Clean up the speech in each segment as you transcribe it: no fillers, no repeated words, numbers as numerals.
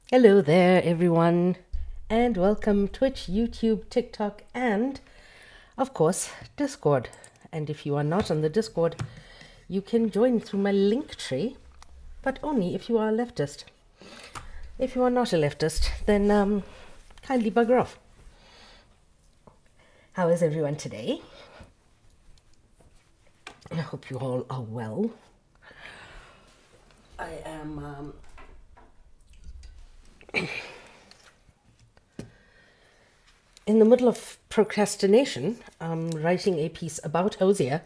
Hello there, everyone, and welcome Twitch, YouTube, TikTok, and of course, Discord. And if you are not on the Discord, you can join through my link tree, but only if you are a leftist. If you are not a leftist, then kindly bugger off. How is everyone today? I hope you all are well. I am in the middle of procrastination. I'm writing a piece about Hosea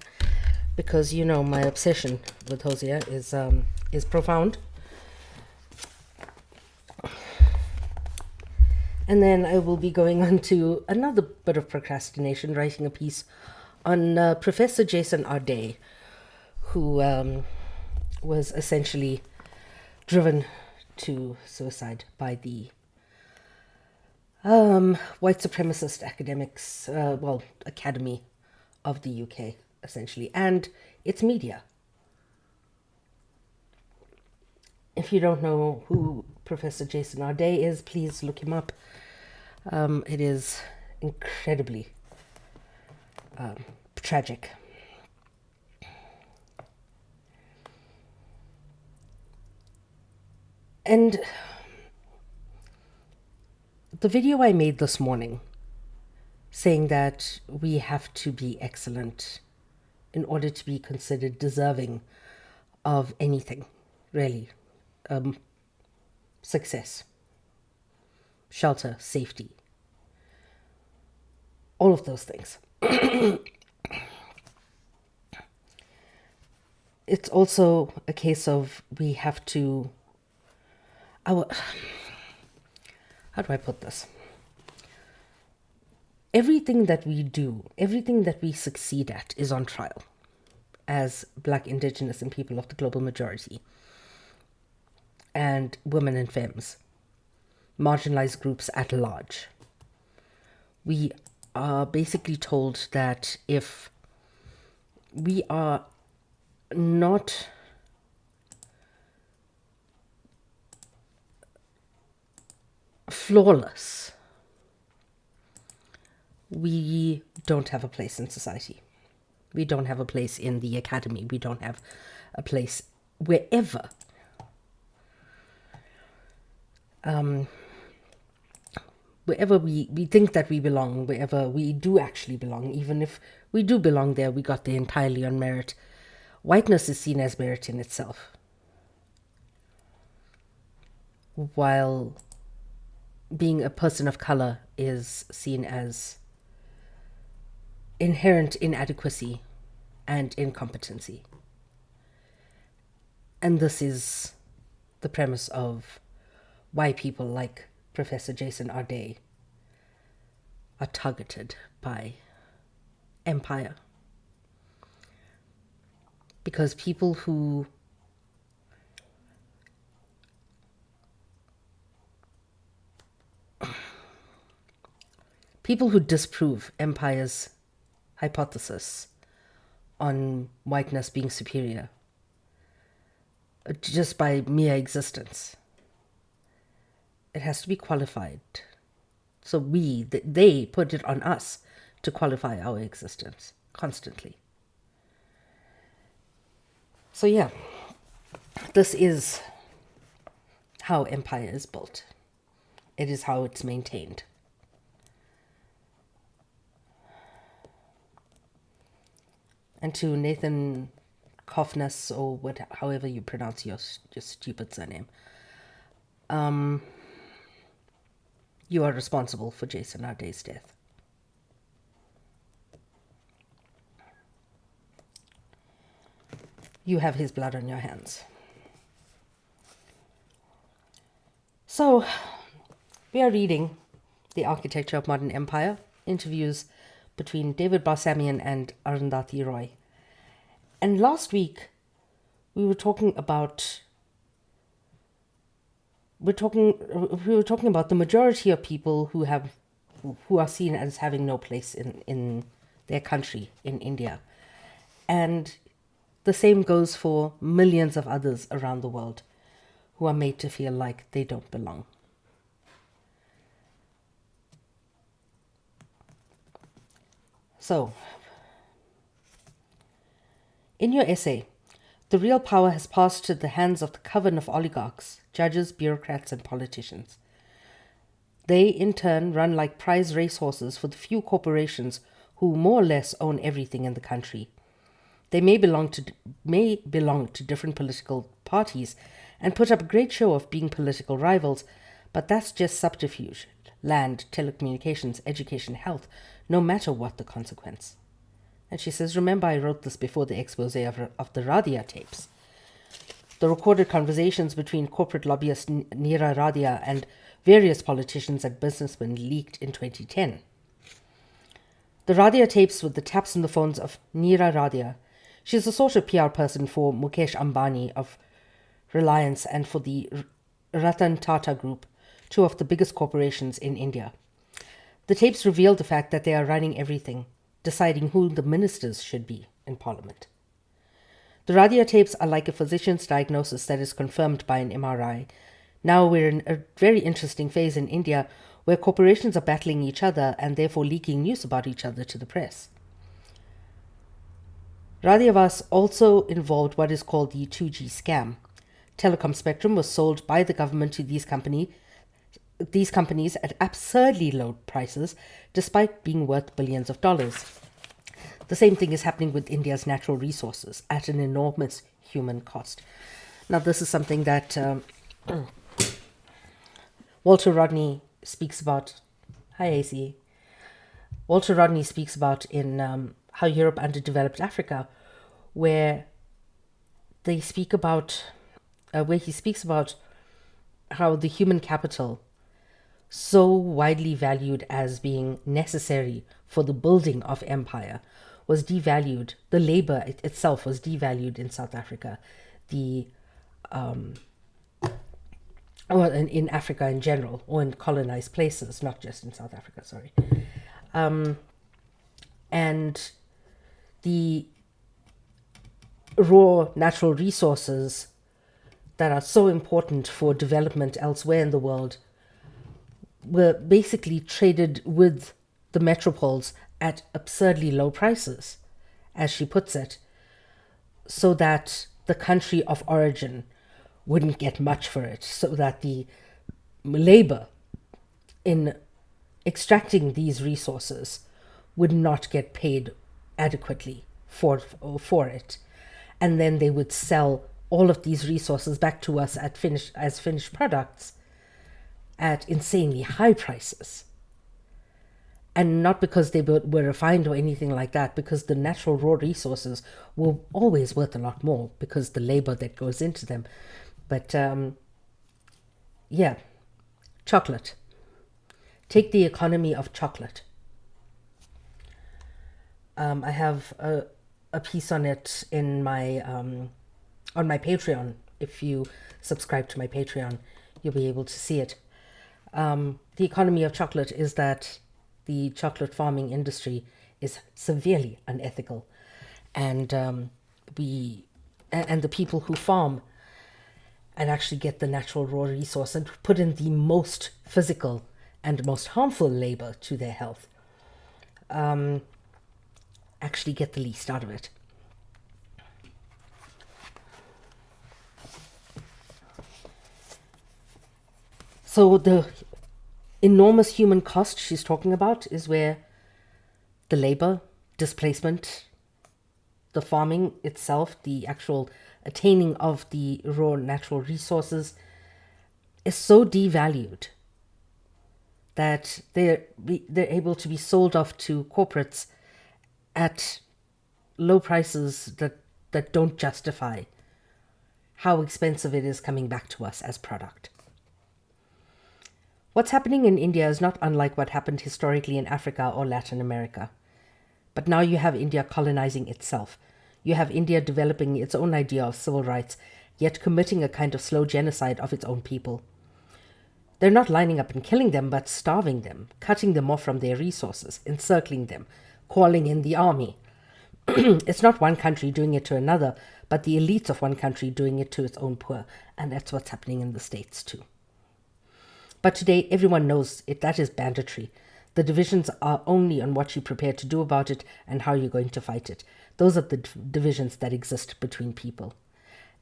because you know my obsession with Hosea is profound. And then I will be going on to another bit of procrastination, writing a piece on Professor Jason Arday, who was essentially driven to suicide by the white supremacist academics, academy of the UK, essentially, and its media. If you don't know who Professor Jason Arday is, please look him up. It is incredibly tragic. And the video I made this morning saying that we have to be excellent in order to be considered deserving of anything, really. Success, shelter, safety, all of those things. It's also a case of we have to, how do I put this? Everything that we do, everything that we succeed at is on trial as Black, Indigenous, and people of the global majority, and women and femmes, marginalized groups at large. We are basically told that if we are not flawless, we don't have a place in society. We don't have a place in the academy. We don't have a place wherever. Wherever we think that we belong, wherever we do actually belong, even if we do belong there, we got there entirely on merit. Whiteness is seen as merit in itself, while being a person of color is seen as inherent inadequacy and incompetency. And this is the premise of why people like Professor Jason Arday are targeted by empire. Because people who disprove empire's hypothesis on whiteness being superior just by mere existence, it has to be qualified. So they put it on us to qualify our existence constantly. So yeah, this is how empire is built. It is how it's maintained. And to Nathan Kofness, or however you pronounce your stupid surname, you are responsible for Jason Arday's death. You have his blood on your hands. So, we are reading The Architecture of Modern Empire, interviews between David Barsamian and Arundhati Roy. And last week, we were talking about the majority of people who are seen as having no place in their country, in India. And the same goes for millions of others around the world who are made to feel like they don't belong. So, in your essay, the real power has passed to the hands of the coven of oligarchs, judges, bureaucrats, and politicians. They, in turn, run like prize racehorses for the few corporations who more or less own everything in the country. They may belong to different political parties and put up a great show of being political rivals, but that's just subterfuge. Land, telecommunications, education, health, no matter what the consequence. And she says, remember I wrote this before the expose of the Radia tapes. The recorded conversations between corporate lobbyist Neera Radia and various politicians and businessmen leaked in 2010. The Radia tapes with the taps on the phones of Neera Radia. She's a sort of PR person for Mukesh Ambani of Reliance and for the Ratan Tata Group, two of the biggest corporations in India. The tapes revealed the fact that they are running everything, deciding who the ministers should be in Parliament. The Radia tapes are like a physician's diagnosis that is confirmed by an MRI. Now we're in a very interesting phase in India where corporations are battling each other and therefore leaking news about each other to the press. Radia was also involved what is called the 2G scam. Telecom spectrum was sold by the government to these companies at absurdly low prices, despite being worth billions of dollars. The same thing is happening with India's natural resources at an enormous human cost. Now, this is something that Walter Rodney speaks about. Hi, AC. Walter Rodney speaks about in How Europe Underdeveloped Africa, where they speak about, where he speaks about how the human capital, so widely valued as being necessary for the building of empire, was devalued. The labor itself was devalued in South Africa. Or in Africa in general, or in colonized places, not just in South Africa, sorry. And the raw natural resources that are so important for development elsewhere in the world were basically traded with the metropoles at absurdly low prices, as she puts it, so that the country of origin wouldn't get much for it, so that the labor in extracting these resources would not get paid adequately for it. And then they would sell all of these resources back to us as finished products at insanely high prices. And not because they were refined or anything like that, because the natural raw resources were always worth a lot more because the labor that goes into them. But yeah, chocolate. Take the economy of chocolate. I have a piece on it in my on my Patreon. If you subscribe to my Patreon, you'll be able to see it. The economy of chocolate is that the chocolate farming industry is severely unethical, and the people who farm and actually get the natural raw resource and put in the most physical and most harmful labor to their health actually get the least out of it. So the enormous human cost she's talking about is where the labor, displacement, the farming itself, the actual attaining of the raw natural resources is so devalued that they're able to be sold off to corporates at low prices that don't justify how expensive it is coming back to us as product. What's happening in India is not unlike what happened historically in Africa or Latin America. But now you have India colonizing itself. You have India developing its own idea of civil rights, yet committing a kind of slow genocide of its own people. They're not lining up and killing them, but starving them, cutting them off from their resources, encircling them, calling in the army. It's not one country doing it to another, but the elites of one country doing it to its own poor. And that's what's happening in the States too. But today, everyone knows that is banditry. The divisions are only on what you're prepared to do about it and how you're going to fight it. Those are the divisions that exist between people.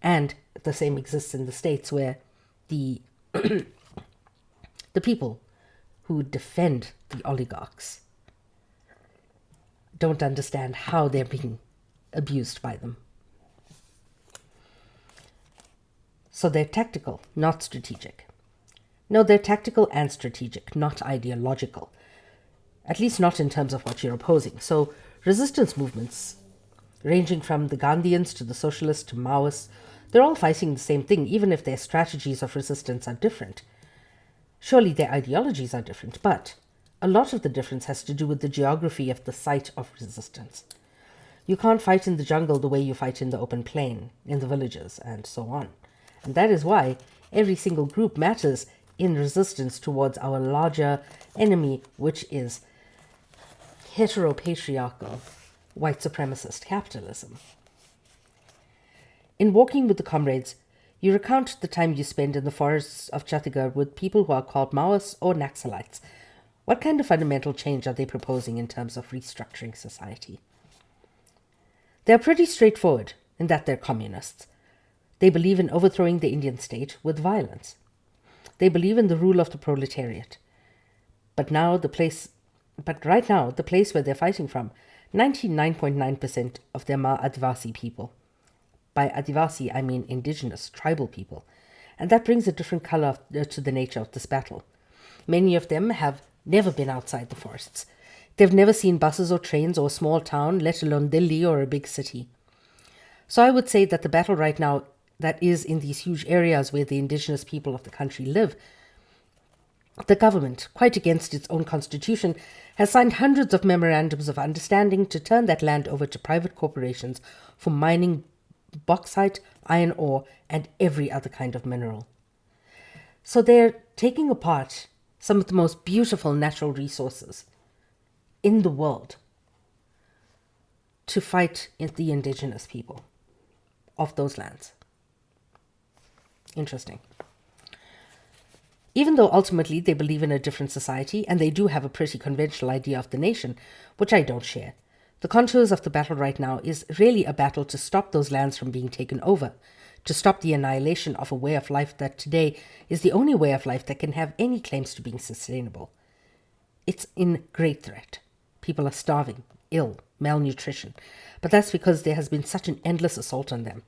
And the same exists in the States, where the the people who defend the oligarchs don't understand how they're being abused by them. So they're tactical, not strategic. No, they're tactical and strategic, not ideological. At least not in terms of what you're opposing. So resistance movements, ranging from the Gandhians to the socialists to Maoists, they're all fighting the same thing, even if their strategies of resistance are different. Surely their ideologies are different, but a lot of the difference has to do with the geography of the site of resistance. You can't fight in the jungle the way you fight in the open plain, in the villages, and so on. And that is why every single group matters in resistance towards our larger enemy, which is heteropatriarchal, white supremacist capitalism. In Walking with the Comrades, you recount the time you spend in the forests of Chhattisgarh with people who are called Maoists or Naxalites. What kind of fundamental change are they proposing in terms of restructuring society? They're pretty straightforward in that they're communists. They believe in overthrowing the Indian state with violence. They believe in the rule of the proletariat. But right now, the place where they're fighting from, 99.9% of them are Adivasi people. By Adivasi, I mean indigenous, tribal people. And that brings a different color to the nature of this battle. Many of them have never been outside the forests. They've never seen buses or trains or a small town, let alone Delhi or a big city. So I would say that the battle right now that is in these huge areas where the indigenous people of the country live, the government, quite against its own constitution, has signed hundreds of memorandums of understanding to turn that land over to private corporations for mining bauxite, iron ore, and every other kind of mineral. So they're taking apart some of the most beautiful natural resources in the world to fight the indigenous people of those lands. Interesting. Even though ultimately they believe in a different society, and they do have a pretty conventional idea of the nation, which I don't share, the contours of the battle right now is really a battle to stop those lands from being taken over, to stop the annihilation of a way of life that today is the only way of life that can have any claims to being sustainable. It's in great threat. People are starving, ill, malnutrition, but that's because there has been such an endless assault on them.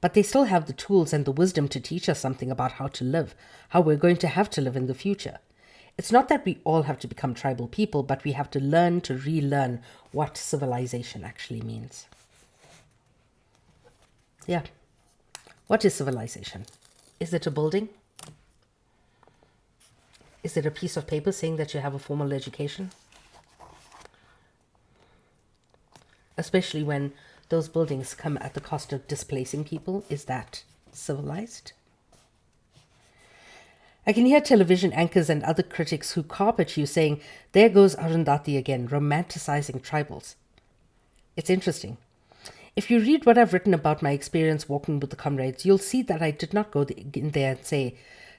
But they still have the tools and the wisdom to teach us something about how to live, how we're going to have to live in the future. It's not that we all have to become tribal people, but we have to learn to relearn what civilization actually means. Yeah. What is civilization? Is it a building? Is it a piece of paper saying that you have a formal education? Especially when those buildings come at the cost of displacing people. Is that civilized? I can hear television anchors and other critics who carp at you saying, there goes Arundhati again, romanticizing tribals. It's interesting. If you read what I've written about my experience walking with the comrades, you'll see that I did not go in there and say,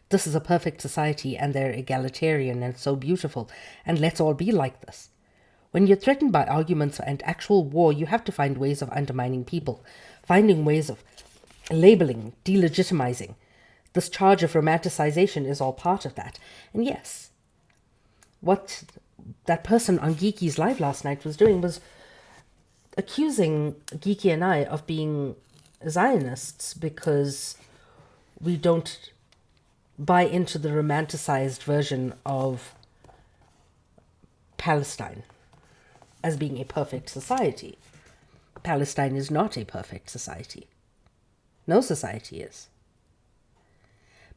this is a perfect society and they're egalitarian and so beautiful, and let's all be like this. When you're threatened by arguments and actual war, you have to find ways of undermining people, finding ways of labeling, delegitimizing. This charge of romanticization is all part of that. And yes, what that person on Geeky's live last night was doing was accusing Geeky and I of being Zionists because we don't buy into the romanticized version of Palestine as being a perfect society. Palestine is not a perfect society. No society is.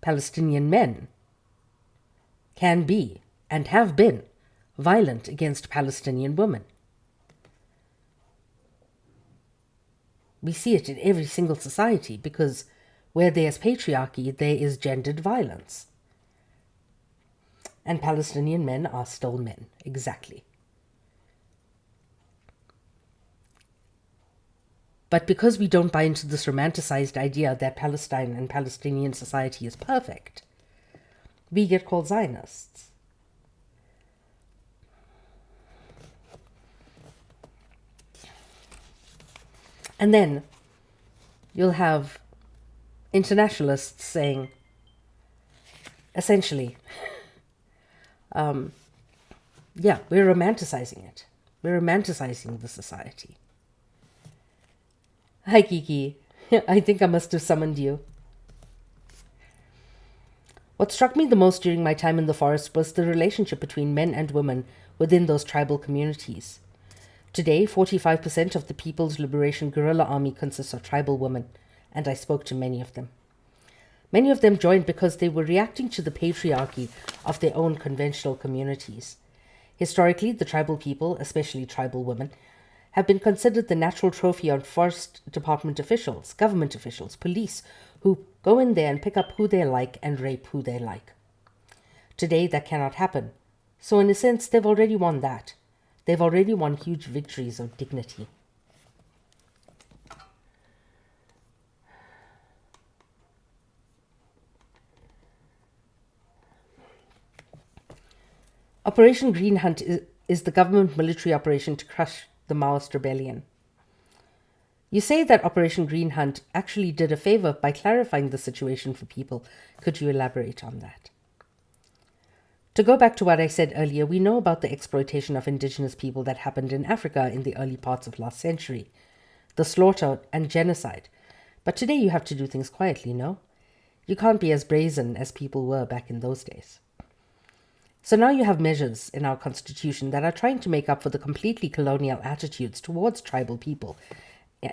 Palestinian men can be and have been violent against Palestinian women. We see it in every single society because where there's patriarchy, there is gendered violence. And Palestinian men are still men, exactly. But because we don't buy into this romanticized idea that Palestine and Palestinian society is perfect, we get called Zionists. And then you'll have internationalists saying, essentially, yeah, we're romanticizing it. We're romanticizing the society. Hi, Kiki. I think I must have summoned you. What struck me the most during my time in the forest was the relationship between men and women within those tribal communities. Today, 45% of the People's Liberation Guerrilla Army consists of tribal women, and I spoke to many of them. Many of them joined because they were reacting to the patriarchy of their own conventional communities. Historically, the tribal people, especially tribal women, have been considered the natural trophy on forest department officials, government officials, police, who go in there and pick up who they like and rape who they like. Today, that cannot happen. So in a sense, they've already won that. They've already won huge victories of dignity. Operation Green Hunt is the government military operation to crush the Maoist rebellion. You say that Operation Green Hunt actually did a favor by clarifying the situation for people. Could you elaborate on that? To go back to what I said earlier, we know about the exploitation of indigenous people that happened in Africa in the early parts of last century, the slaughter and genocide. But today you have to do things quietly, no? You can't be as brazen as people were back in those days. So now you have measures in our constitution that are trying to make up for the completely colonial attitudes towards tribal people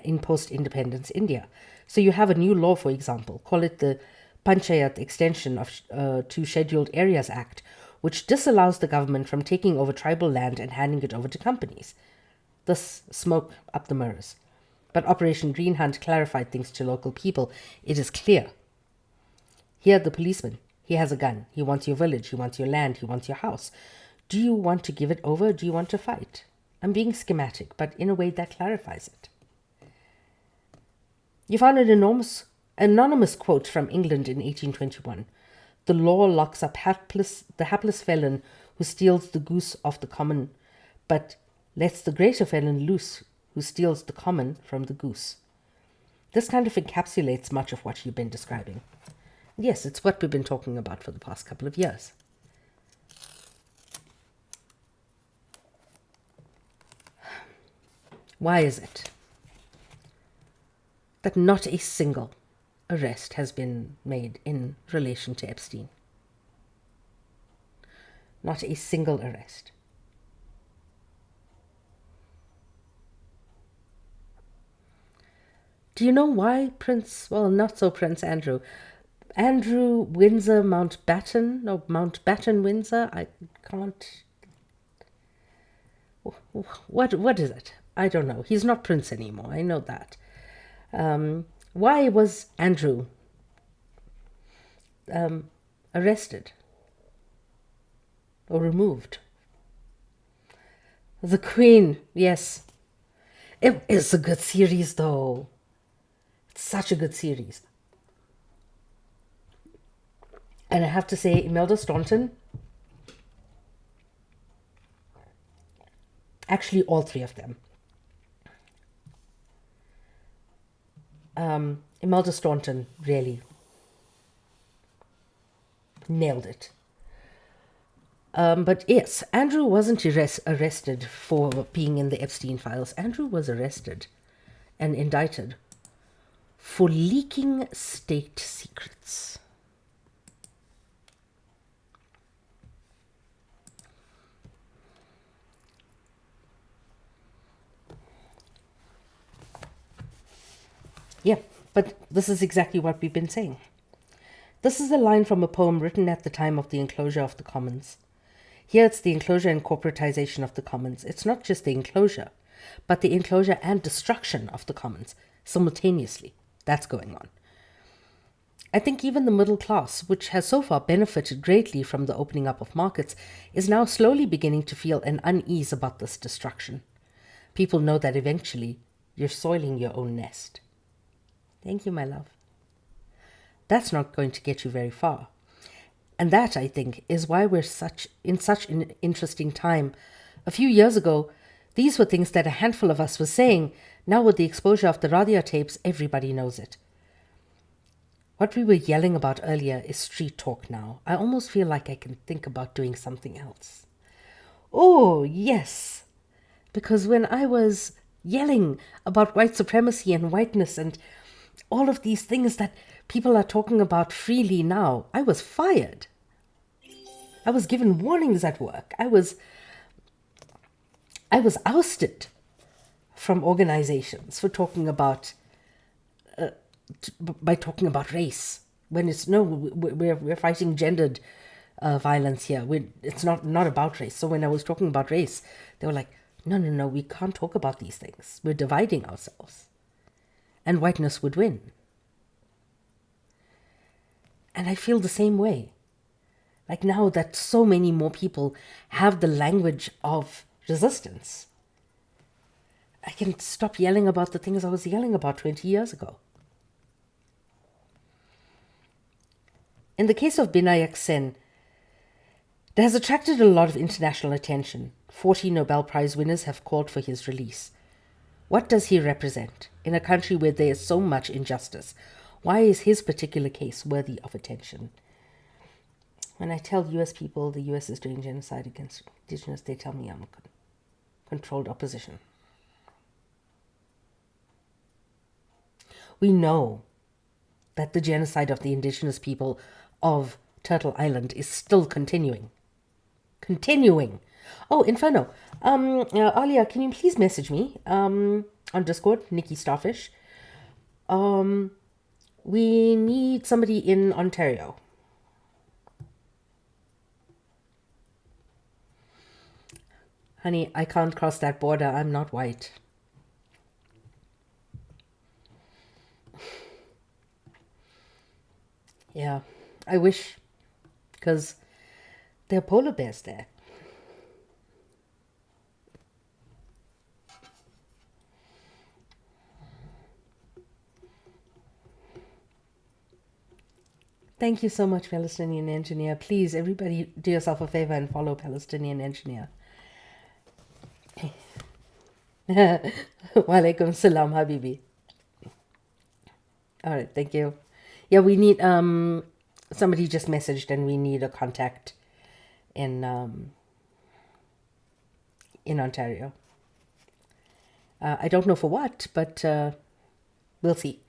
in post-independence India. So you have a new law, for example, call it the Panchayat Extension to Scheduled Areas Act, which disallows the government from taking over tribal land and handing it over to companies. Thus, smoke up the mirrors. But Operation Green Hunt clarified things to local people. It is clear. Here, the policeman, he has a gun. He wants your village. He wants your land. He wants your house. Do you want to give it over? Or do you want to fight? I'm being schematic, but in a way that clarifies it. You found an anonymous quote from England in 1821. The law locks up the hapless felon who steals the goose off the common, but lets the greater felon loose who steals the common from the goose. This kind of encapsulates much of what you've been describing. Yes, it's what we've been talking about for the past couple of years. Why is it that not a single arrest has been made in relation to Epstein? Not a single arrest. Do you know why not so Prince Andrew Windsor Mountbatten Windsor? I can't. What is it? I don't know. He's not Prince anymore. I know that. Why was Andrew arrested or removed? The Queen, yes. It is a good series, though. It's such a good series. And I have to say, Imelda Staunton, actually all three of them. Imelda Staunton really nailed it. But yes, Andrew wasn't arrested for being in the Epstein files. Andrew was arrested and indicted for leaking state secrets. Yeah, but this is exactly what we've been saying. This is a line from a poem written at the time of the enclosure of the commons. Here it's the enclosure and corporatization of the commons. It's not just the enclosure, but the enclosure and destruction of the commons simultaneously. That's going on. I think even the middle class, which has so far benefited greatly from the opening up of markets, is now slowly beginning to feel an unease about this destruction. People know that eventually you're soiling your own nest. Thank you, my love. That's not going to get you very far. And that, I think, is why we're in such an interesting time. A few years ago, these were things that a handful of us were saying Now with the exposure of the Radia tapes, everybody knows it. What we were yelling about earlier is street talk now. I almost feel like I can think about doing something else. Oh, yes. Because when I was yelling about white supremacy and whiteness and all of these things that people are talking about freely now, I was fired. I was given warnings at work. I was ousted from organizations for talking about by talking about race, when it's no, we're fighting gendered violence here. It's not about race. So when I was talking about race, they were like, no, we can't talk about these things. We're dividing ourselves, and whiteness would win. And I feel the same way. Like now that so many more people have the language of resistance, I can stop yelling about the things I was yelling about 20 years ago. In the case of Binayak Sen, it has attracted a lot of international attention. 40 Nobel Prize winners have called for his release. What does he represent? In a country where there is so much injustice, why is his particular case worthy of attention? When I tell US people the US is doing genocide against indigenous, they tell me I'm controlled opposition. We know that the genocide of the indigenous people of Turtle Island is still continuing. Oh, Inferno. Alia, can you please message me on Discord, Nikki Starfish? We need somebody in Ontario. Honey, I can't cross that border. I'm not white. Yeah, I wish, because there are polar bears there. Thank you so much, Palestinian Engineer. Please, everybody, do yourself a favor and follow Palestinian Engineer. Walaikum salam, Habibi. All right, thank you. Yeah, we need, somebody just messaged and we need a contact in Ontario. I don't know for what, but we'll see.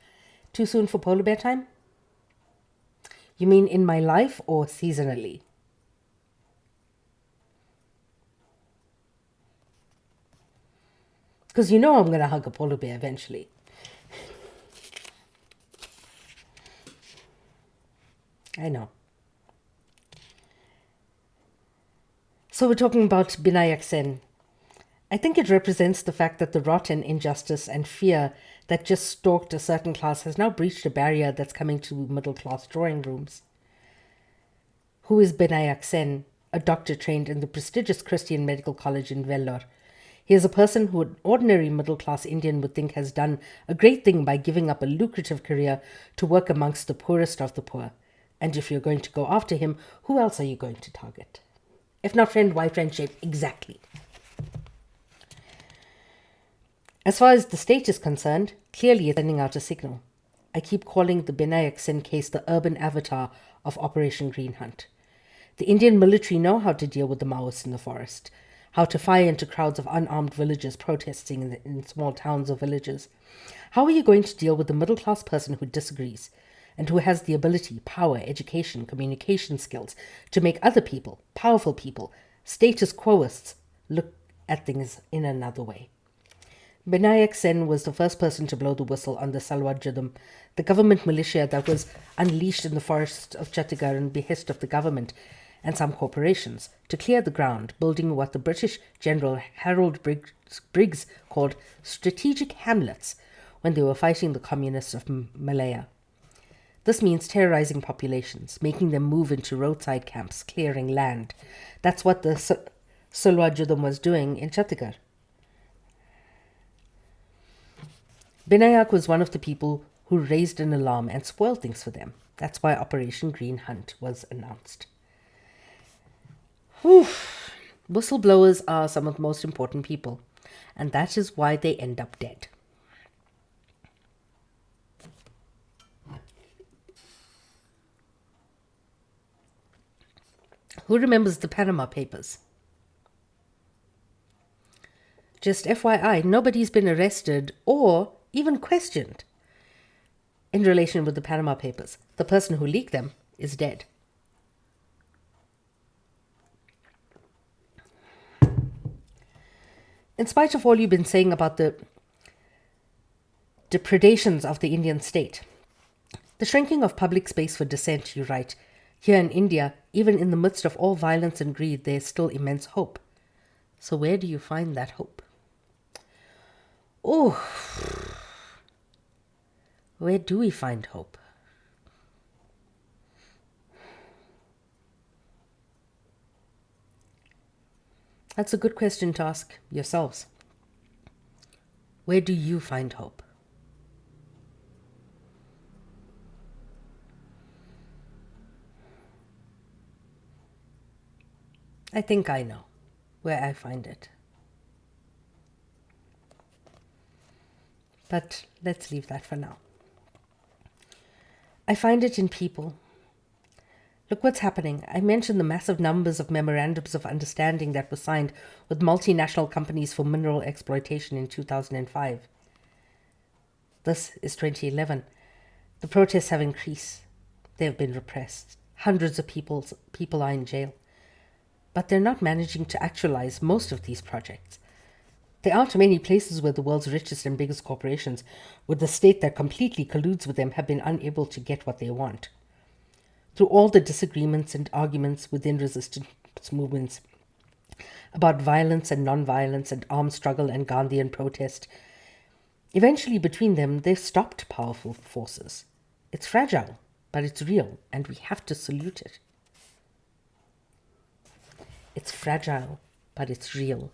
Too soon for polar bear time? You mean in my life or seasonally? Because you know I'm going to hug a polar bear eventually. I know. So we're talking about Binayak Sen. I think it represents the fact that the rot and injustice and fear that just stalked a certain class has now breached a barrier that's coming to middle-class drawing rooms. Who is Binayak Sen? A doctor trained in the prestigious Christian Medical College in Vellore. He is a person who an ordinary middle-class Indian would think has done a great thing by giving up a lucrative career to work amongst the poorest of the poor. And if you're going to go after him, who else are you going to target? If not friend, why friendship? Exactly. As far as the state is concerned, clearly it's sending out a signal. I keep calling the Binayak Sen case the urban avatar of Operation Green Hunt. The Indian military know how to deal with the Maoists in the forest, how to fire into crowds of unarmed villagers protesting in small towns or villages. How are you going to deal with the middle-class person who disagrees and who has the ability, power, education, communication skills to make other people, powerful people, status quoists, look at things in another way? Binayak Sen was the first person to blow the whistle on the Salwar Judum, the government militia that was unleashed in the forests of Chhattisgarh in behest of the government and some corporations to clear the ground, building what the British General Harold Briggs called strategic hamlets when they were fighting the communists of Malaya. This means terrorizing populations, making them move into roadside camps, clearing land. That's what the Salwar Judum was doing in Chhattisgarh. Binayak was one of the people who raised an alarm and spoiled things for them. That's why Operation Green Hunt was announced. Whistleblowers are some of the most important people, and that is why they end up dead. Who remembers the Panama Papers? Just FYI, nobody's been arrested or even questioned in relation with the Panama Papers. The person who leaked them is dead. In spite of all you've been saying about the depredations of the Indian state, the shrinking of public space for dissent, you write, here in India, even in the midst of all violence and greed, there is still immense hope. So where do you find that hope? Oh, where do we find hope? That's a good question to ask yourselves. Where do you find hope? I think I know where I find it. But let's leave that for now. I find it in people. Look what's happening. I mentioned the massive numbers of memorandums of understanding that were signed with multinational companies for mineral exploitation in 2005. This is 2011. The protests have increased. They have been repressed. Hundreds of people are in jail. But they're not managing to actualize most of these projects. There aren't many places where the world's richest and biggest corporations, with the state that completely colludes with them, have been unable to get what they want. Through all the disagreements and arguments within resistance movements about violence and non-violence and armed struggle and Gandhian protest, eventually between them they've stopped powerful forces. It's fragile, but it's real, and we have to salute it. It's fragile, but it's real.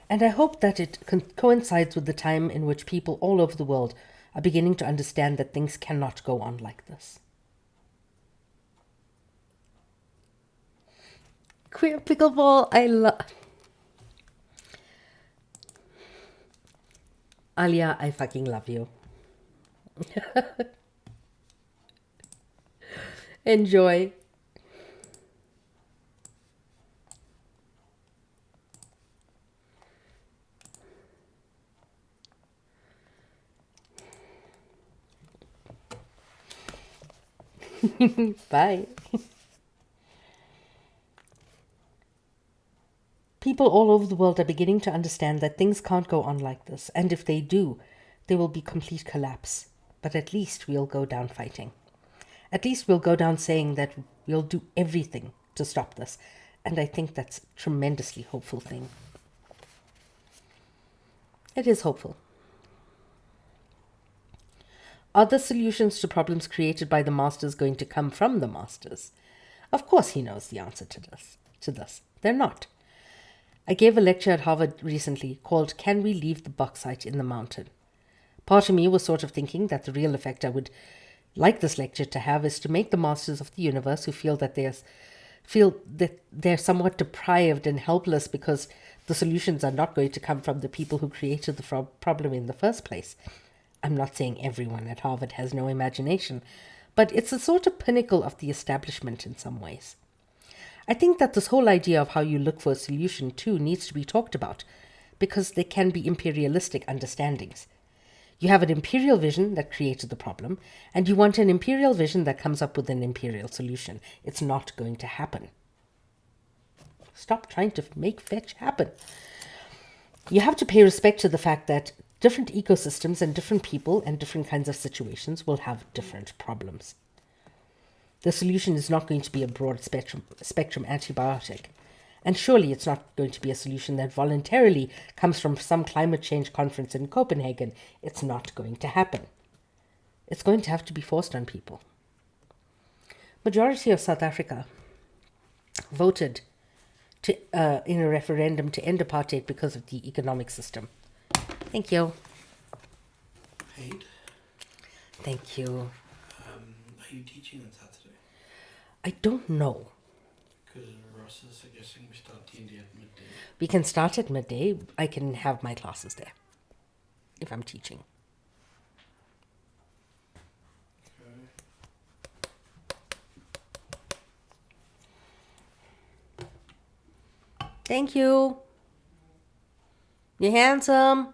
And I hope that it coincides with the time in which people all over the world are beginning to understand that things cannot go on like this. Queer pickleball, I love... Alia, I fucking love you. Enjoy. Bye. People all over the world are beginning to understand that things can't go on like this, and if they do, there will be complete collapse. But at least we'll go down fighting. At least we'll go down saying that we'll do everything to stop this, and I think that's a tremendously hopeful thing. It is hopeful. Are the solutions to problems created by the masters going to come from the masters? Of course he knows the answer to this. They're not. I gave a lecture at Harvard recently called "Can We Leave the Bauxite in the Mountain?" Part of me was sort of thinking that the real effect I would like this lecture to have is to make the masters of the universe, who feel that they're somewhat deprived and helpless because the solutions are not going to come from the people who created the problem in the first place. I'm not saying everyone at Harvard has no imagination, but it's a sort of pinnacle of the establishment in some ways. I think that this whole idea of how you look for a solution too needs to be talked about, because there can be imperialistic understandings. You have an imperial vision that created the problem, and you want an imperial vision that comes up with an imperial solution. It's not going to happen. Stop trying to make fetch happen. You have to pay respect to the fact that different ecosystems and different people and different kinds of situations will have different problems. The solution is not going to be a broad spectrum antibiotic. And surely it's not going to be a solution that voluntarily comes from some climate change conference in Copenhagen. It's not going to happen. It's going to have to be forced on people. Majority of South Africa voted in a referendum to end apartheid because of the economic system. Thank you. Paid. Thank you. Are you teaching on Saturday? I don't know. Because us is suggesting we start D&D at midday. We can start at midday. I can have my classes there if I'm teaching. Thank you. You're handsome.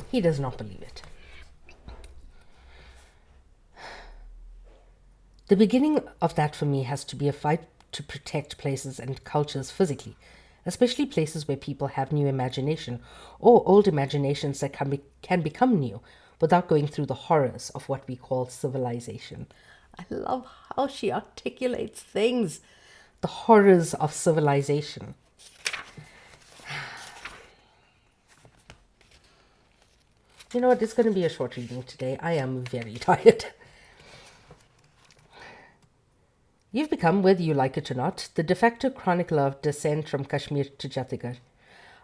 He does not believe it. The beginning of that for me has to be a fight to protect places and cultures physically, especially places where people have new imagination or old imaginations that can become new without going through the horrors of what we call civilization. I love how she articulates things. The horrors of civilization. You know what? It's going to be a short reading today. I am very tired. You've become, whether you like it or not, the de facto chronicler of descent from Kashmir to Chhattisgarh.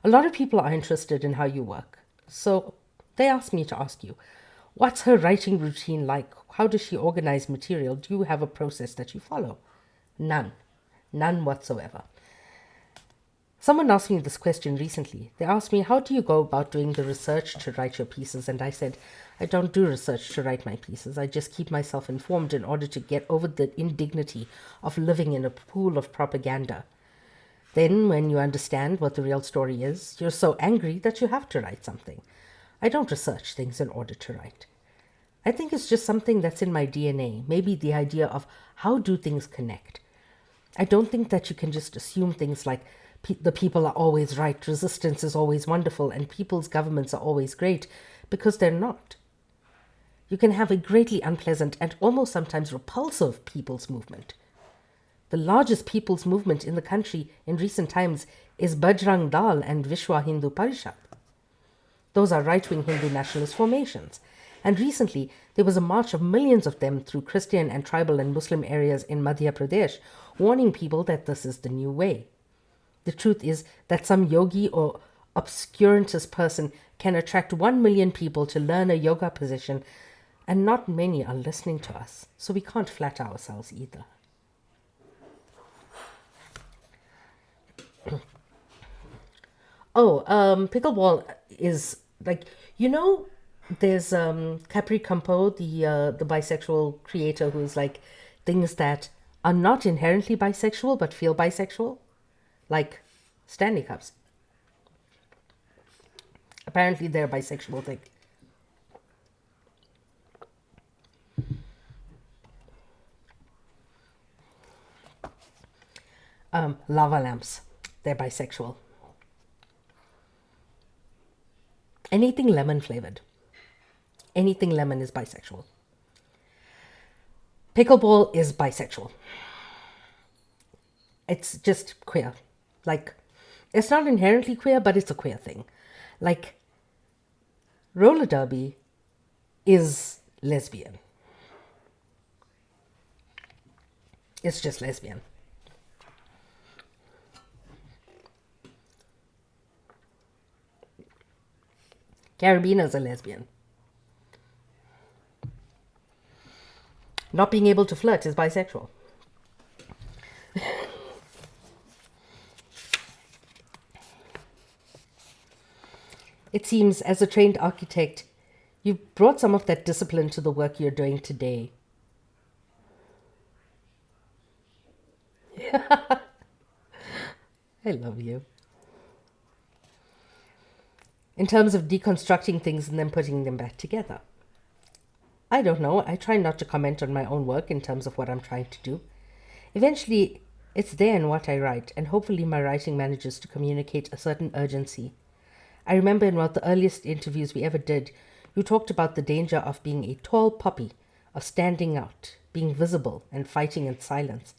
A lot of people are interested in how you work. So they asked me to ask you, what's her writing routine like? How does she organize material? Do you have a process that you follow? None. None whatsoever. Someone asked me this question recently. They asked me, how do you go about doing the research to write your pieces? And I said, I don't do research to write my pieces. I just keep myself informed in order to get over the indignity of living in a pool of propaganda. Then, when you understand what the real story is, you're so angry that you have to write something. I don't research things in order to write. I think it's just something that's in my DNA, maybe the idea of how do things connect. I don't think that you can just assume things like the people are always right, resistance is always wonderful, and people's governments are always great, because they're not. You can have a greatly unpleasant and almost sometimes repulsive people's movement. The largest people's movement in the country in recent times is Bajrang Dal and Vishwa Hindu Parishad. Those are right-wing Hindu nationalist formations. And recently, there was a march of millions of them through Christian and tribal and Muslim areas in Madhya Pradesh, warning people that this is the new way. The truth is that some yogi or obscurantist person can attract 1 million people to learn a yoga position, and not many are listening to us, so we can't flatter ourselves either. Pickleball is like, there's Capri Campo, the bisexual creator, who's like things that are not inherently bisexual but feel bisexual, like Stanley Cups. Apparently they're a bisexual thing. Lava lamps, they're bisexual. Anything lemon flavored. Anything lemon is bisexual. Pickleball is bisexual. It's just queer. Like, it's not inherently queer, but it's a queer thing. Like, roller derby is lesbian. It's just lesbian. Carabina's a lesbian. Not being able to flirt is bisexual. It seems, as a trained architect, you've brought some of that discipline to the work you're doing today. I love you. In terms of deconstructing things and then putting them back together. I don't know. I try not to comment on my own work in terms of what I'm trying to do. Eventually, it's there in what I write, and hopefully my writing manages to communicate a certain urgency. I remember in one of the earliest interviews we ever did, you talked about the danger of being a tall poppy, of standing out, being visible, and fighting the silence.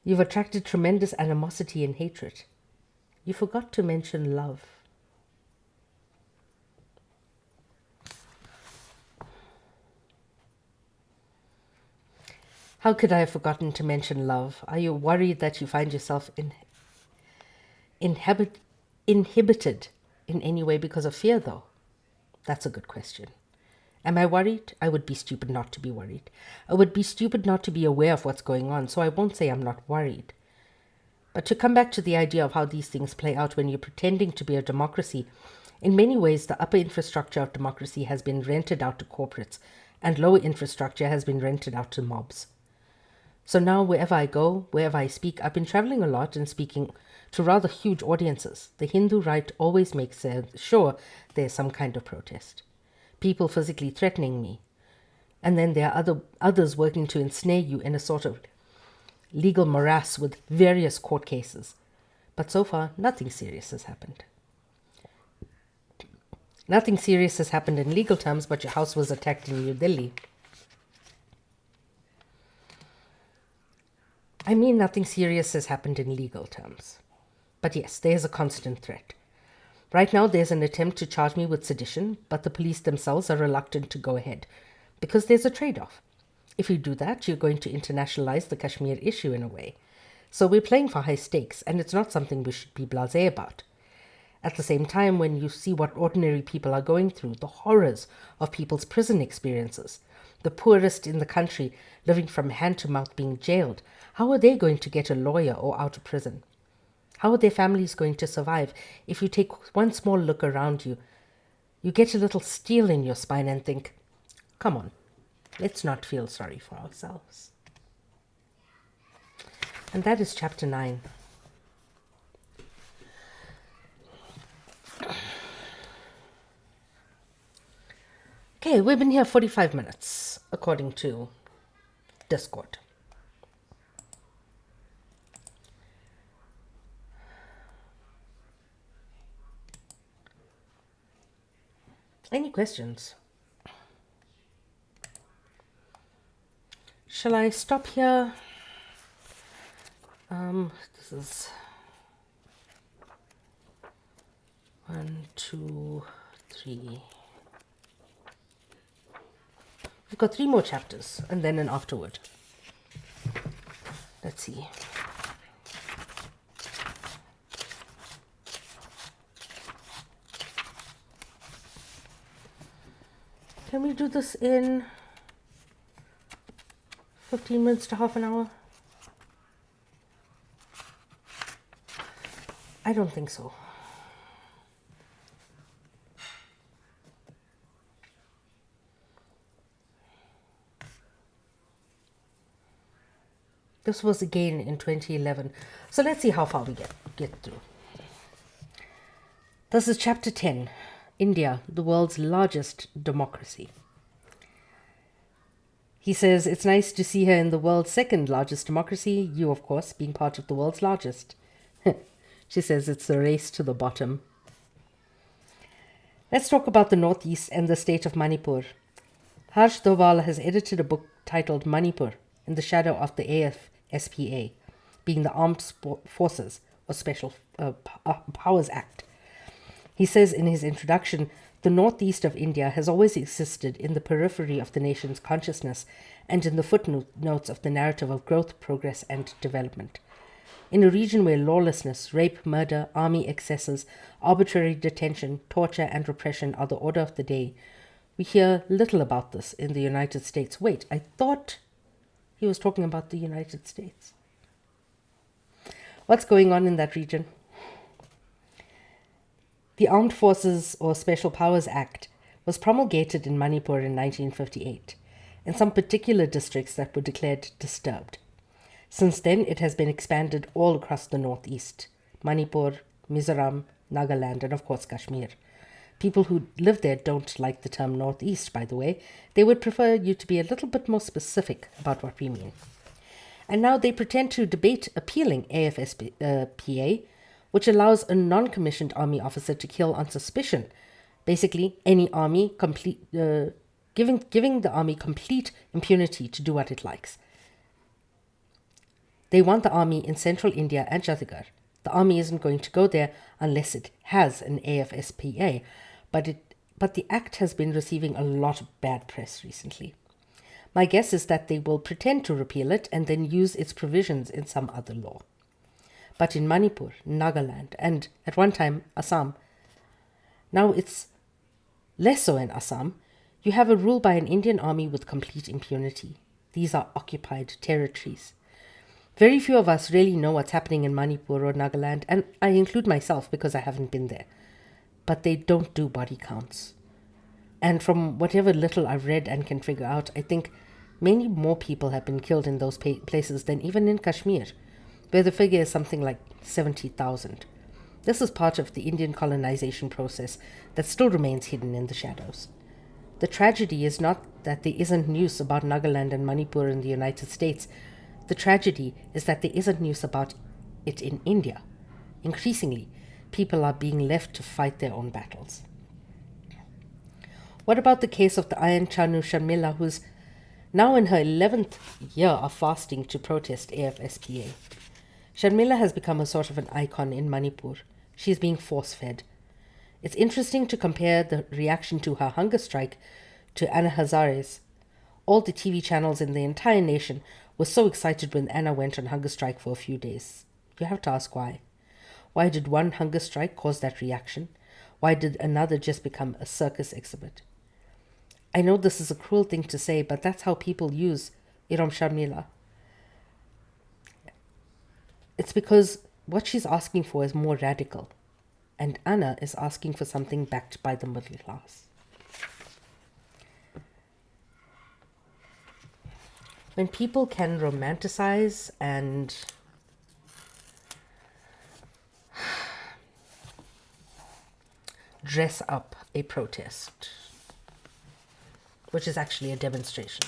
You've attracted tremendous animosity and hatred. You forgot to mention love. How could I have forgotten to mention love? Are you worried that you find yourself inhibited in any way because of fear, though? That's a good question. Am I worried? I would be stupid not to be worried. I would be stupid not to be aware of what's going on, so I won't say I'm not worried. But to come back to the idea of how these things play out when you're pretending to be a democracy, in many ways the upper infrastructure of democracy has been rented out to corporates, and lower infrastructure has been rented out to mobs. So now wherever I go, wherever I speak, I've been traveling a lot and speaking to rather huge audiences. The Hindu right always makes sure there's some kind of protest. People physically threatening me. And then there are others working to ensnare you in a sort of legal morass with various court cases. But so far, nothing serious has happened. Nothing serious has happened in legal terms, but your house was attacked in New Delhi. I mean, nothing serious has happened in legal terms. But yes, there's a constant threat. Right now, there's an attempt to charge me with sedition, but the police themselves are reluctant to go ahead, because there's a trade-off. If you do that, you're going to internationalize the Kashmir issue in a way. So we're playing for high stakes, and it's not something we should be blasé about. At the same time, when you see what ordinary people are going through, the horrors of people's prison experiences, the poorest in the country living from hand to mouth being jailed, how are they going to get a lawyer or out of prison? How are their families going to survive? If you take one small look around you, you get a little steel in your spine and think, come on, let's not feel sorry for ourselves. And that is chapter 9. Okay, we've been here 45 minutes, according to Discord. Any questions? Shall I stop here? This is 1, 2, 3. We've got 3 more chapters and then an afterword. Let's see. Can we do this in 15 minutes to half an hour? I don't think so. This was again in 2011. So let's see how far we get through. This is chapter 10. India, the world's largest democracy. He says, it's nice to see her in the world's second largest democracy, you, of course, being part of the world's largest. She says it's the race to the bottom. Let's talk about the Northeast and the state of Manipur. Harsh Doval has edited a book titled Manipur, in the shadow of the AFSPA, being the Armed Forces or Special Powers Act. He says in his introduction, the northeast of India has always existed in the periphery of the nation's consciousness and in the footnotes of the narrative of growth, progress, and development. In a region where lawlessness, rape, murder, army excesses, arbitrary detention, torture, and repression are the order of the day, we hear little about this in the United States. Wait, I thought he was talking about the United States. What's going on in that region? The Armed Forces or Special Powers Act was promulgated in Manipur in 1958, in some particular districts that were declared disturbed. Since then, it has been expanded all across the northeast, Manipur, Mizoram, Nagaland, and of course Kashmir. People who live there don't like the term northeast, by the way. They would prefer you to be a little bit more specific about what we mean. And now they pretend to debate appealing AFSPA, which allows a non-commissioned army officer to kill on suspicion. Basically, any army giving the army complete impunity to do what it likes. They want the army in central India and Chhattisgarh. The army isn't going to go there unless it has an AFSPA, but the act has been receiving a lot of bad press recently. My guess is that they will pretend to repeal it and then use its provisions in some other law. But in Manipur, Nagaland, and at one time Assam, now it's less so in Assam, you have a rule by an Indian army with complete impunity. These are occupied territories. Very few of us really know what's happening in Manipur or Nagaland, and I include myself because I haven't been there. But they don't do body counts. And from whatever little I've read and can figure out, I think many more people have been killed in those places than even in Kashmir, where the figure is something like 70,000. This is part of the Indian colonization process that still remains hidden in the shadows. The tragedy is not that there isn't news about Nagaland and Manipur in the United States. The tragedy is that there isn't news about it in India. Increasingly, people are being left to fight their own battles. What about the case of the Ayan Chanu Sharmila, who's now in her 11th year of fasting to protest AFSPA? Sharmila has become a sort of an icon in Manipur. She's being force-fed. It's interesting to compare the reaction to her hunger strike to Anna Hazare's. All the TV channels in the entire nation were so excited when Anna went on hunger strike for a few days. You have to ask why. Why did one hunger strike cause that reaction? Why did another just become a circus exhibit? I know this is a cruel thing to say, but that's how people use Iram Sharmila. It's because what she's asking for is more radical, and Anna is asking for something backed by the middle class. When people can romanticize and dress up a protest, which is actually a demonstration,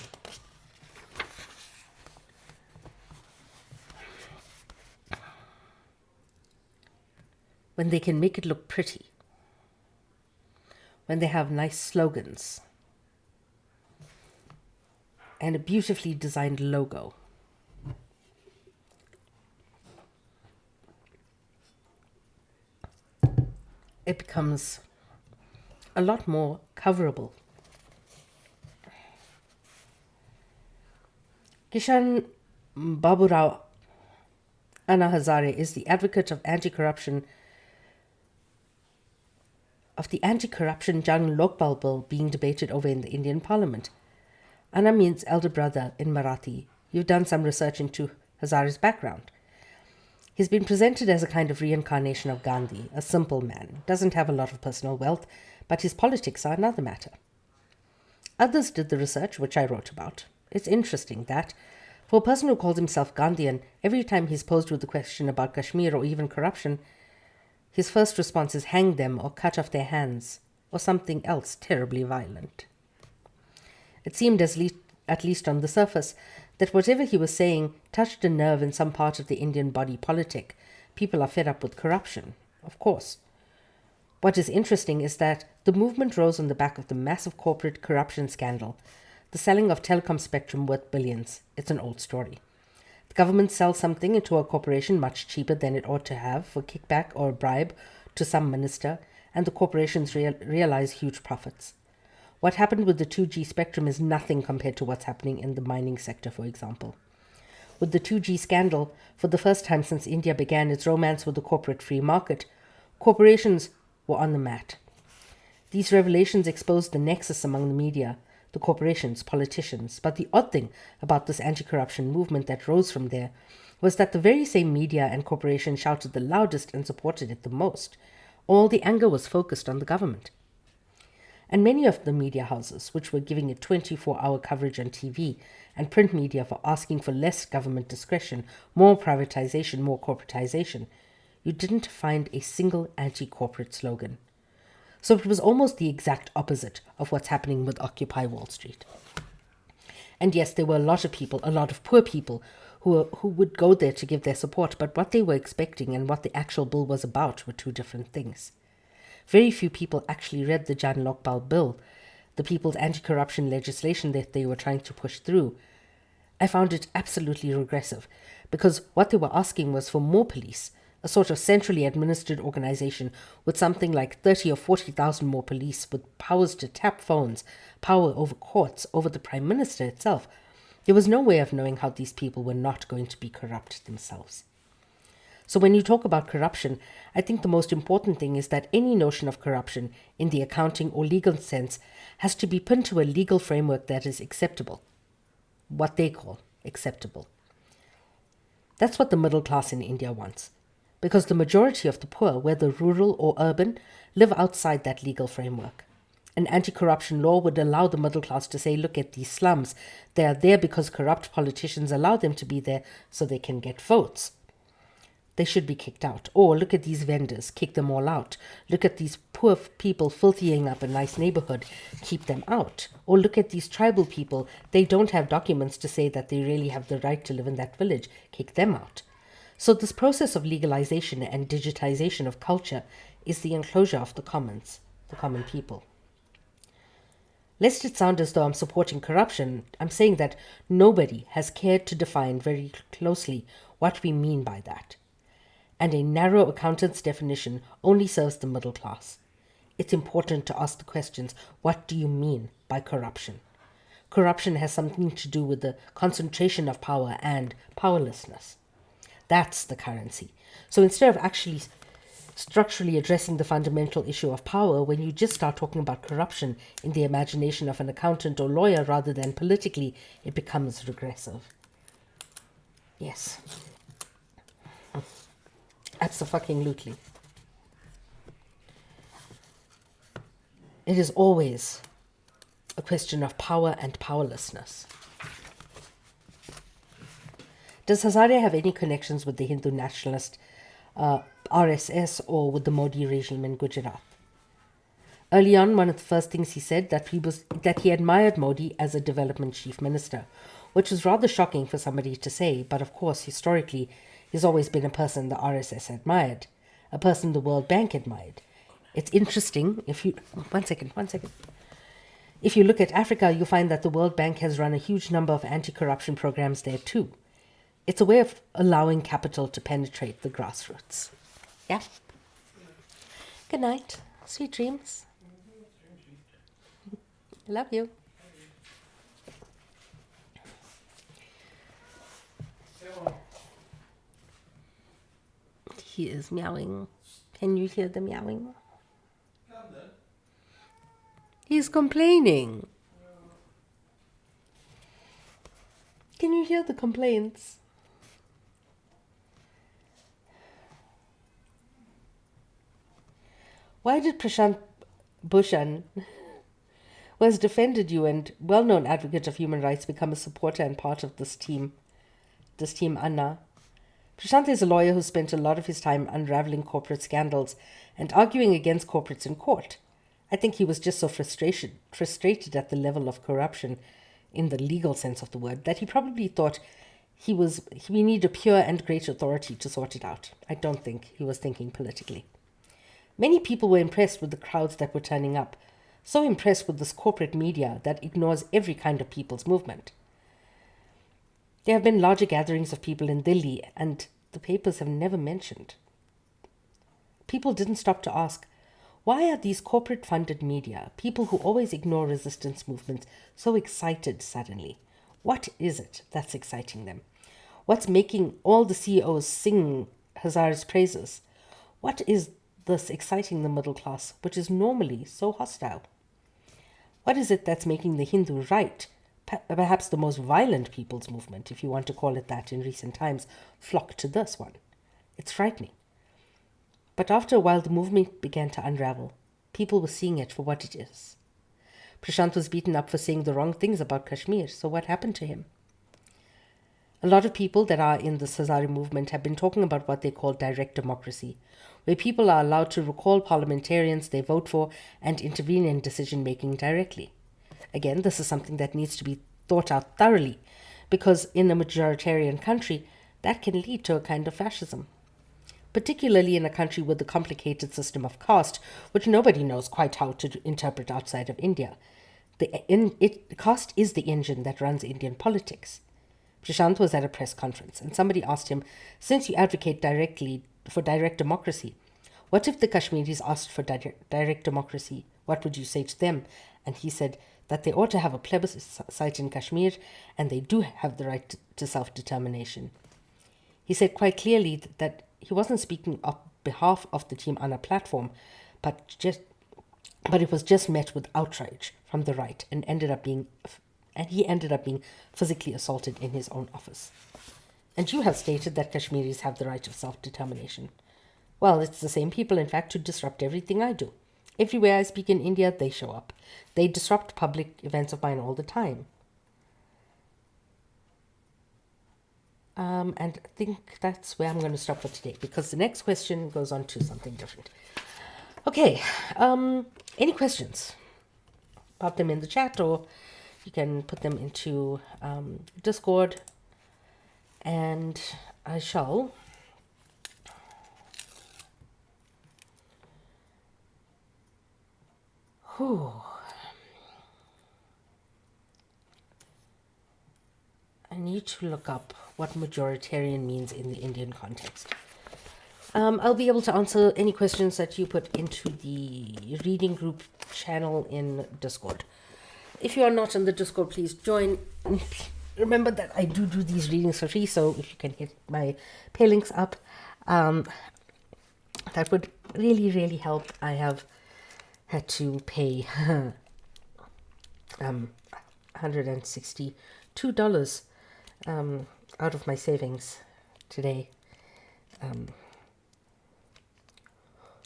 when they can make it look pretty, when they have nice slogans and a beautifully designed logo, it becomes a lot more coverable. Kishan Baburao Anna Hazare is the advocate of anti-corruption Jang Lokpal bill being debated over in the Indian Parliament. Anna means elder brother in Marathi. You've done some research into Hazare's background. He's been presented as a kind of reincarnation of Gandhi, a simple man, doesn't have a lot of personal wealth, but his politics are another matter. Others did the research, which I wrote about. It's interesting that, for a person who calls himself Gandhian, every time he's posed with a question about Kashmir or even corruption, his first response is hang them or cut off their hands, or something else terribly violent. It seemed, at least on the surface, that whatever he was saying touched a nerve in some part of the Indian body politic. People are fed up with corruption, of course. What is interesting is that the movement rose on the back of the massive corporate corruption scandal, the selling of telecom spectrum worth billions. It's an old story. The government sells something into a corporation much cheaper than it ought to have for kickback or a bribe to some minister, and the corporations realize huge profits. What happened with the 2G spectrum is nothing compared to what's happening in the mining sector, for example. With the 2G scandal, for the first time since India began its romance with the corporate free market, corporations were on the mat. These revelations exposed the nexus among the media, the corporations, politicians. But the odd thing about this anti-corruption movement that rose from there was that the very same media and corporations shouted the loudest and supported it the most. All the anger was focused on the government. And many of the media houses, which were giving it 24-hour coverage on TV, and print media for asking for less government discretion, more privatization, more corporatization, you didn't find a single anti-corporate slogan. So it was almost the exact opposite of what's happening with Occupy Wall Street. And yes, there were a lot of people, a lot of poor people, who would go there to give their support, but what they were expecting and what the actual bill was about were two different things. Very few people actually read the Jan Lokpal bill, the people's anti-corruption legislation that they were trying to push through. I found it absolutely regressive, because what they were asking was for more police, a sort of centrally administered organization with something like 30 or 40,000 more police with powers to tap phones, power over courts, over the Prime Minister itself, there was no way of knowing how these people were not going to be corrupt themselves. So when you talk about corruption, I think the most important thing is that any notion of corruption in the accounting or legal sense has to be pinned to a legal framework that is acceptable, what they call acceptable. That's what the middle class in India wants, because the majority of the poor, whether rural or urban, live outside that legal framework. An anti-corruption law would allow the middle class to say, look at these slums. They are there because corrupt politicians allow them to be there so they can get votes. They should be kicked out. Or look at these vendors, kick them all out. Look at these poor people filthying up a nice neighborhood, keep them out. Or look at these tribal people, they don't have documents to say that they really have the right to live in that village, kick them out. So this process of legalization and digitization of culture is the enclosure of the commons, the common people. Lest it sound as though I'm supporting corruption, I'm saying that nobody has cared to define very closely what we mean by that. And a narrow accountant's definition only serves the middle class. It's important to ask the questions, what do you mean by corruption? Corruption has something to do with the concentration of power and powerlessness. That's the currency. So instead of actually structurally addressing the fundamental issue of power, when you just start talking about corruption in the imagination of an accountant or lawyer rather than politically, it becomes regressive. Yes. Abso-fucking-lutely. It is always a question of power and powerlessness. Does Hazare have any connections with the Hindu nationalist RSS or with the Modi regime in Gujarat? Early on, one of the first things he said that he admired Modi as a development chief minister, which was rather shocking for somebody to say, but of course, historically, he's always been a person the RSS admired, a person the World Bank admired. It's interesting, if you... One second. If you look at Africa, you'll find that the World Bank has run a huge number of anti-corruption programs there too. It's a way of allowing capital to penetrate the grassroots. Yeah? Good night. Sweet dreams. Love you. He is meowing. Can you hear the meowing? He's complaining. Can you hear the complaints? Why did Prashant Bhushan, who has defended you and well-known advocate of human rights, become a supporter and part of this team Anna? Prashant is a lawyer who spent a lot of his time unraveling corporate scandals and arguing against corporates in court. I think he was just so frustrated at the level of corruption in the legal sense of the word that he probably thought we need a pure and great authority to sort it out. I don't think he was thinking politically. Many people were impressed with the crowds that were turning up, so impressed with this corporate media that ignores every kind of people's movement. There have been larger gatherings of people in Delhi, and the papers have never mentioned. People didn't stop to ask, why are these corporate-funded media, people who always ignore resistance movements, so excited suddenly? What is it that's exciting them? What's making all the CEOs sing Hazare's praises? What is thus exciting the middle class, which is normally so hostile? What is it that's making the Hindu right, perhaps the most violent people's movement, if you want to call it that in recent times, flock to this one? It's frightening. But after a while, the movement began to unravel. People were seeing it for what it is. Prashant was beaten up for saying the wrong things about Kashmir, so what happened to him? A lot of people that are in the Hazare movement have been talking about what they call direct democracy, where people are allowed to recall parliamentarians they vote for and intervene in decision-making directly. Again, this is something that needs to be thought out thoroughly, because in a majoritarian country, that can lead to a kind of fascism. Particularly in a country with a complicated system of caste, which nobody knows quite how to interpret outside of India. Caste is the engine that runs Indian politics. Prashant was at a press conference, and somebody asked him, since you advocate directly for direct democracy. What if the Kashmiris asked for direct democracy? What would you say to them? And he said that they ought to have a plebiscite in Kashmir, and they do have the right to self-determination. He said quite clearly that he wasn't speaking on behalf of the Team Anna platform, but it was just met with outrage from the right, and he ended up being physically assaulted in his own office. And you have stated that Kashmiris have the right of self-determination. Well, it's the same people, in fact, who disrupt everything I do. Everywhere I speak in India, they show up. They disrupt public events of mine all the time. And I think that's where I'm going to stop for today, because the next question goes on to something different. Okay, any questions? Pop them in the chat, or you can put them into Discord, and I shall I need to look up what majoritarian means in the Indian context. I'll be able to answer any questions that you put into the reading group channel in Discord. If you are not in the Discord, please join. Remember that I do these readings for free, so if you can hit my pay links up, that would really, really help. I have had to pay $162 out of my savings today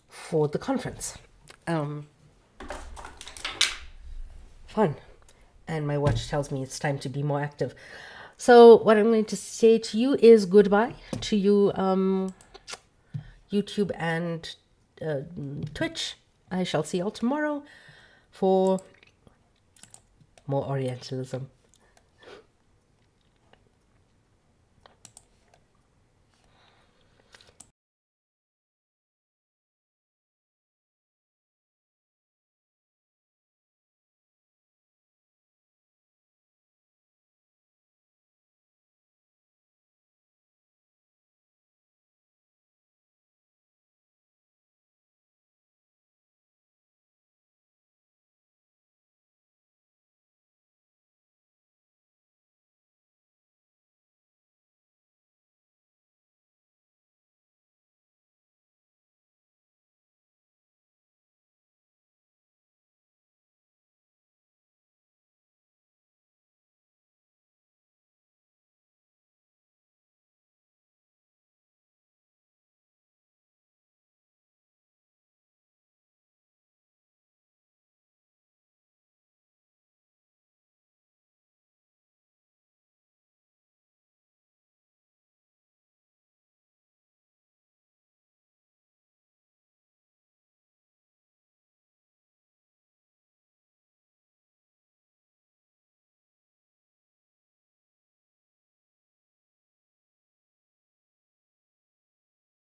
for the conference. Fun. And my watch tells me it's time to be more active. So what I'm going to say to you is goodbye to you, YouTube and Twitch. I shall see you all tomorrow for more Orientalism.